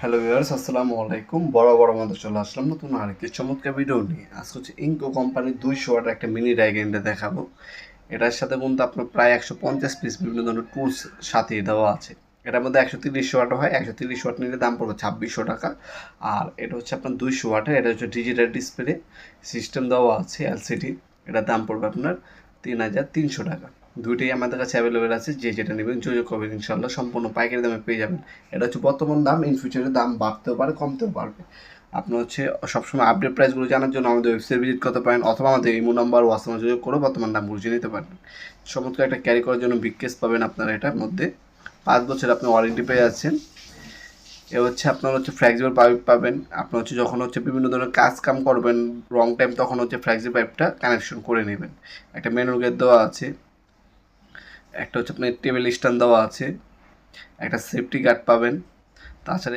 Hello viewers, আসসালামু আলাইকুম। বড় মধ্যে চলে আসলাম নতুন আরেকটি চমৎকার ভিডিও নিয়ে। আজকে হচ্ছে ইনকো কোম্পানির 200 ওয়াটের একটা মিনি ড্রাই গ্রাইন্ডার দেখাবো। এটার সাথে কিন্তু আপনার প্রায় 150 পিস বিভিন্ন ধরনের টুলস সাথে দেওয়া আছে। এটার মধ্যে 130 ওয়াটও হয়। 130 ওয়াট নিলে দাম পড়বে 2600 টাকা। আর এটা হচ্ছে আপনার 200 ওয়াটের, এটা হচ্ছে ডিজিটাল ডিসপ্লে সিস্টেম দেওয়া আছে এলসিডি। এটার দাম পড়বে আপনার 3300 টাকা। দুইটাই আমাদের কাছে অ্যাভেলেবেল আছে, যে যেটা নেবেন যোগাযোগ করবেন, ইনশাল্লাহ সম্পূর্ণ পাইকারি দামে পেয়ে যাবেন। এটা হচ্ছে বর্তমান দাম, ইন ফিউচারে দাম বাড়তেও পারে, কমতেও পারবে। আপনি হচ্ছে সবসময় আপডেট প্রাইসগুলো জানার জন্য আমাদের ওয়েবসাইট ভিজিট করতে পারেন, অথবা আমাদের ইমো নাম্বার হোয়াটসঅ্যাপে যোগাযোগ করে বর্তমান দাম বুঝে নিতে পারবেন। চমৎকার একটা ক্যারি করার জন্য বিগ কেস পাবেন আপনারা। এটার মধ্যে 5 বছর আপনি ওয়ারেন্টি পেয়ে যাচ্ছেন। এ হচ্ছে আপনার হচ্ছে ফ্লেক্সিবল পাইপ পাবেন। আপনার হচ্ছে যখন হচ্ছে বিভিন্ন ধরনের কাজ কাম করবেন রং টাইম, তখন হচ্ছে ফ্লেক্সিবল পাইপটা কানেকশন করে নেবেন। একটা মেনুর গেট দেওয়া আছে, একটা হচ্ছে আপনার টেবিল স্ট্যান্ড দেওয়া আছে, একটা সেফটি গার্ড পাবেন। তাছাড়া